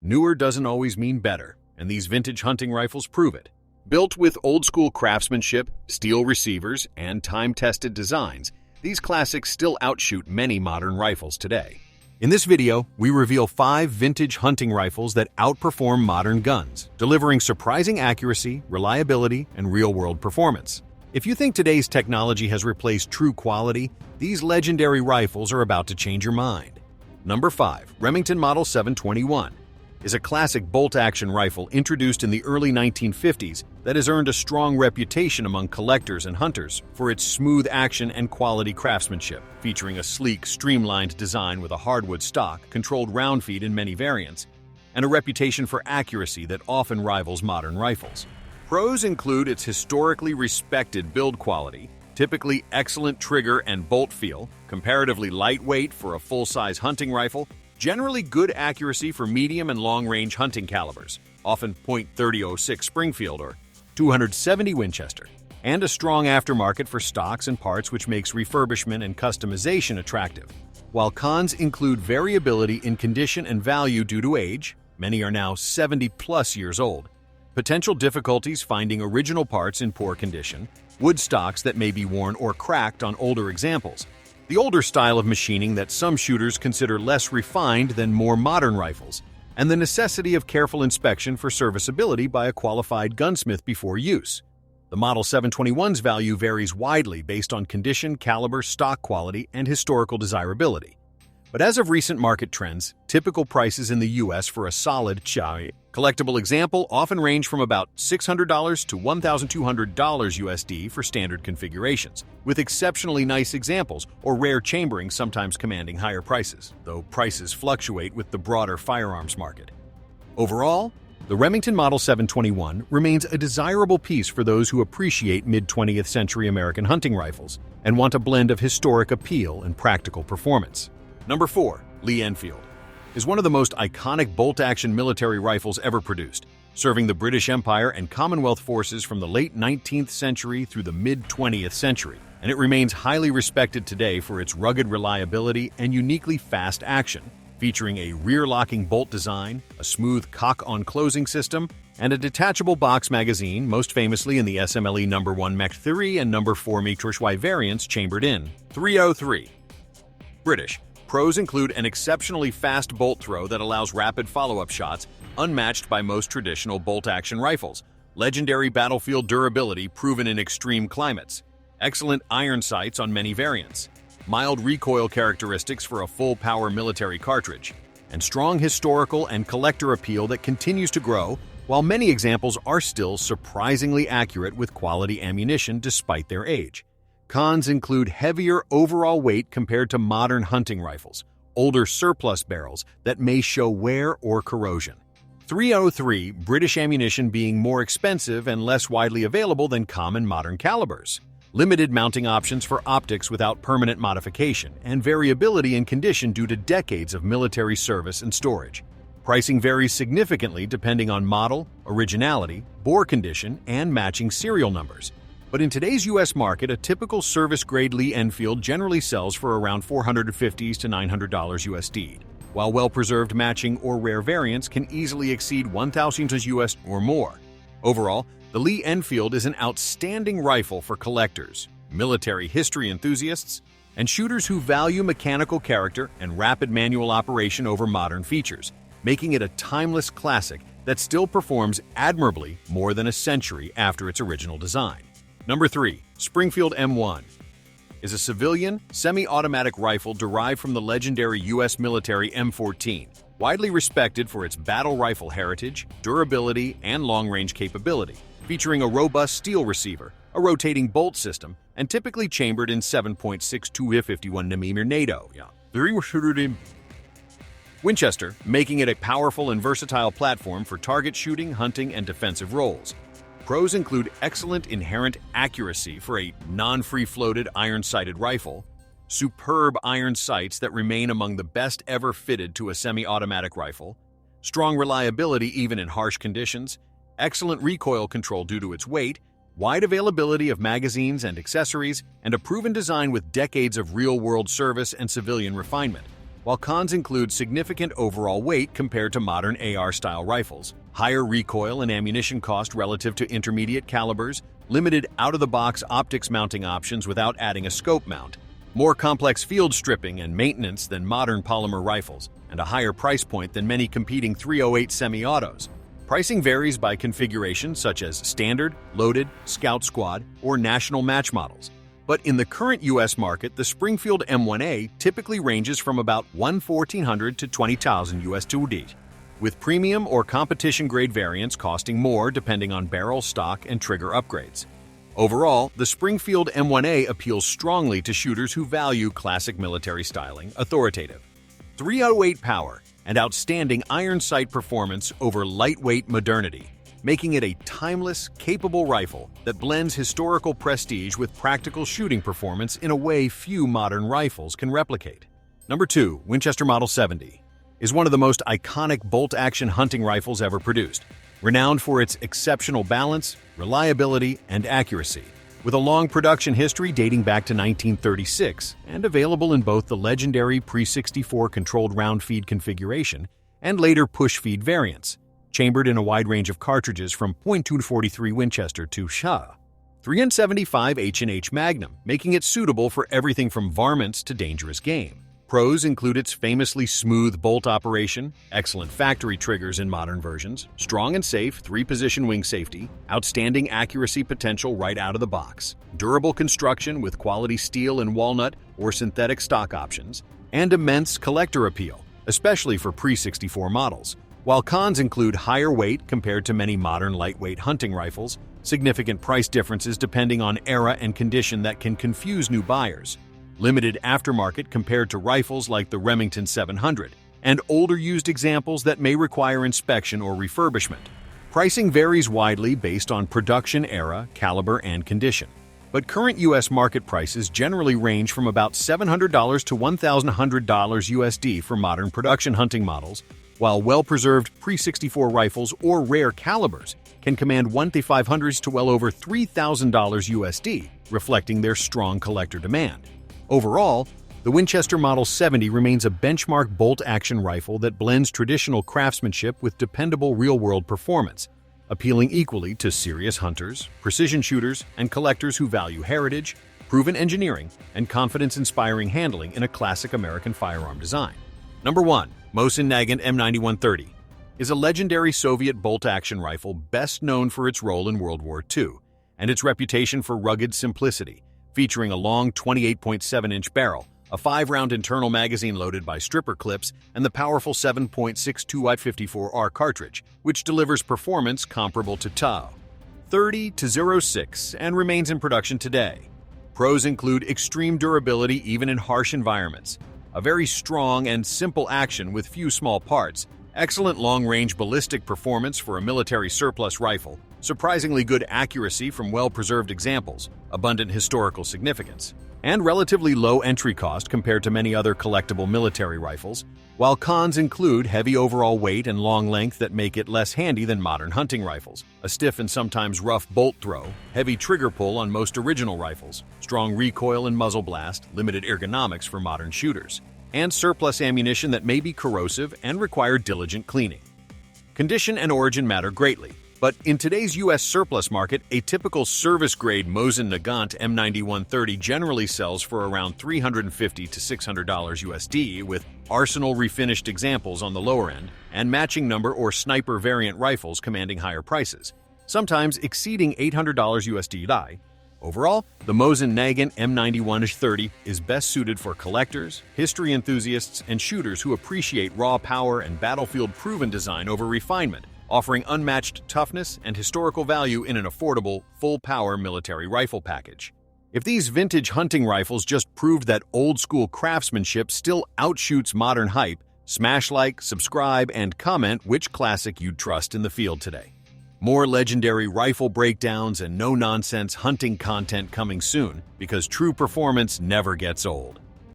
newer doesn't always mean better, and these vintage hunting rifles prove it. Built with old-school craftsmanship, steel receivers, and time-tested designs, these classics still outshoot many modern rifles today. In this video, we reveal 5 vintage hunting rifles that outperform modern guns, delivering surprising accuracy, reliability, and real-world performance. If you think today's technology has replaced true quality, these legendary rifles are about to change your mind. Number 5. Remington Model 721 is a classic bolt-action rifle introduced in the early 1950s that has earned a strong reputation among collectors and hunters for its smooth action and quality craftsmanship, featuring a sleek, streamlined design with a hardwood stock, controlled round feed in many variants, and a reputation for accuracy that often rivals modern rifles. Pros include its historically respected build quality, typically excellent trigger and bolt feel, comparatively lightweight for a full-size hunting rifle, generally good accuracy for medium and long-range hunting calibers, often .3006 Springfield or 270 Winchester, and a strong aftermarket for stocks and parts which makes refurbishment and customization attractive. While cons include variability in condition and value due to age, many are now 70+ years old, potential difficulties finding original parts in poor condition, wood stocks that may be worn or cracked on older examples, the older style of machining that some shooters consider less refined than more modern rifles, and the necessity of careful inspection for serviceability by a qualified gunsmith before use. The Model 721's value varies widely based on condition, caliber, stock quality, and historical desirability. But as of recent market trends, typical prices in the US for a solid collectible example often range from about $600 to $1,200 USD for standard configurations, with exceptionally nice examples or rare chambering sometimes commanding higher prices, though prices fluctuate with the broader firearms market. Overall, the Remington Model 721 remains a desirable piece for those who appreciate mid-20th century American hunting rifles and want a blend of historic appeal and practical performance. Number 4. Enfield is one of the most iconic bolt-action military rifles ever produced, serving the British Empire and Commonwealth forces from the late 19th century through the mid-20th century, and it remains highly respected today for its rugged reliability and uniquely fast action, featuring a rear-locking bolt design, a smooth cock-on closing system, and a detachable box magazine, most famously in the SMLE No. 1 Mech 3 and No. 4 Mitroshwy variants chambered in. 303. British. Pros include an exceptionally fast bolt throw that allows rapid follow-up shots, unmatched by most traditional bolt-action rifles, legendary battlefield durability proven in extreme climates, excellent iron sights on many variants, mild recoil characteristics for a full-power military cartridge, and strong historical and collector appeal that continues to grow, while many examples are still surprisingly accurate with quality ammunition despite their age. Cons include heavier overall weight compared to modern hunting rifles, older surplus barrels that may show wear or corrosion. 303. British ammunition being more expensive and less widely available than common modern calibers. Limited mounting options for optics without permanent modification, and variability in condition due to decades of military service and storage. Pricing varies significantly depending on model, originality, bore condition, and matching serial numbers. But in today's U.S. market, a typical service-grade Lee Enfield generally sells for around $450 to $900 USD, while well-preserved matching or rare variants can easily exceed $1,000 US or more. Overall, the Lee Enfield is an outstanding rifle for collectors, military history enthusiasts, and shooters who value mechanical character and rapid manual operation over modern features, making it a timeless classic that still performs admirably more than a century after its original design. Number 3. Springfield M1 is a civilian, semi-automatic rifle derived from the legendary U.S. military M14, widely respected for its battle rifle heritage, durability, and long-range capability, featuring a robust steel receiver, a rotating bolt system, and typically chambered in 7.62 51mm NATO. Winchester, making it a powerful and versatile platform for target shooting, hunting, and defensive roles. Pros include excellent inherent accuracy for a non-free-floated iron-sighted rifle, superb iron sights that remain among the best ever fitted to a semi-automatic rifle, strong reliability even in harsh conditions, excellent recoil control due to its weight, wide availability of magazines and accessories, and a proven design with decades of real-world service and civilian refinement. while cons include significant overall weight compared to modern AR-style rifles, higher recoil and ammunition cost relative to intermediate calibers, limited out-of-the-box optics mounting options without adding a scope mount, more complex field stripping and maintenance than modern polymer rifles, and a higher price point than many competing .308 semi-autos. Pricing varies by configuration such as standard, loaded, scout squad, or national match models. But in the current U.S. market, the Springfield M1A typically ranges from about $1,400 to $20,000 USD, with premium or competition-grade variants costing more depending on barrel, stock, and trigger upgrades. Overall, the Springfield M1A appeals strongly to shooters who value classic military styling, authoritative .308 power, and outstanding iron sight performance over lightweight modernity, making it a timeless, capable rifle that blends historical prestige with practical shooting performance in a way few modern rifles can replicate. Number 2, Winchester Model 70, is one of the most iconic bolt-action hunting rifles ever produced, renowned for its exceptional balance, reliability, and accuracy. With a long production history dating back to 1936 and available in both the legendary Pre-64 controlled round feed configuration and later push-feed variants, chambered in a wide range of cartridges from .243 Winchester to SHA. 375 H&H Magnum, making it suitable for everything from varmints to dangerous game. Pros include its famously smooth bolt operation, excellent factory triggers in modern versions, strong and safe 3-position wing safety, outstanding accuracy potential right out of the box, durable construction with quality steel and walnut or synthetic stock options, and immense collector appeal, especially for Pre-64 models. While cons include higher weight compared to many modern lightweight hunting rifles, significant price differences depending on era and condition that can confuse new buyers, limited aftermarket compared to rifles like the Remington 700, and older used examples that may require inspection or refurbishment. Pricing varies widely based on production era, caliber, and condition. But current U.S. market prices generally range from about $700 to $1,100 USD for modern production hunting models, while well-preserved Pre-64 rifles or rare calibers can command $1,500 to well over $3,000 USD, reflecting their strong collector demand. Overall, the Winchester Model 70 remains a benchmark bolt-action rifle that blends traditional craftsmanship with dependable real-world performance, appealing equally to serious hunters, precision shooters, and collectors who value heritage, proven engineering, and confidence-inspiring handling in a classic American firearm design. Number 1. Mosen Nagen M9130 is a legendary Soviet bolt-action rifle best known for its role in World War II and its reputation for rugged simplicity, featuring a long 28.7-inch barrel, a 5-round internal magazine loaded by stripper clips, and the powerful 7.62-54R cartridge, which delivers performance comparable to TAO 30-06 and remains in production today. Pros include extreme durability even in harsh environments, a very strong and simple action with few small parts, excellent long-range ballistic performance for a military surplus rifle, surprisingly good accuracy from well-preserved examples, abundant historical significance, and relatively low entry cost compared to many other collectible military rifles, while cons include heavy overall weight and long length that make it less handy than modern hunting rifles, a stiff and sometimes rough bolt throw, heavy trigger pull on most original rifles, strong recoil and muzzle blast, limited ergonomics for modern shooters, and surplus ammunition that may be corrosive and require diligent cleaning. Condition and origin matter greatly, but in today's U.S. surplus market, a typical service-grade Mosen Nagant M9130 generally sells for around $350 to $600 USD, with arsenal refinished examples on the lower end, and matching number or sniper variant rifles commanding higher prices, sometimes exceeding $800 USD. Overall, the Mosen Nagen M9130 is best suited for collectors, history enthusiasts, and shooters who appreciate raw power and battlefield-proven design over refinement, offering unmatched toughness and historical value in an affordable, full-power military rifle package. If these vintage hunting rifles just proved that old-school craftsmanship still outshoots modern hype, smash like, subscribe, and comment which classic you'd trust in the field today. More legendary rifle breakdowns and no-nonsense hunting content coming soon, because true performance never gets old.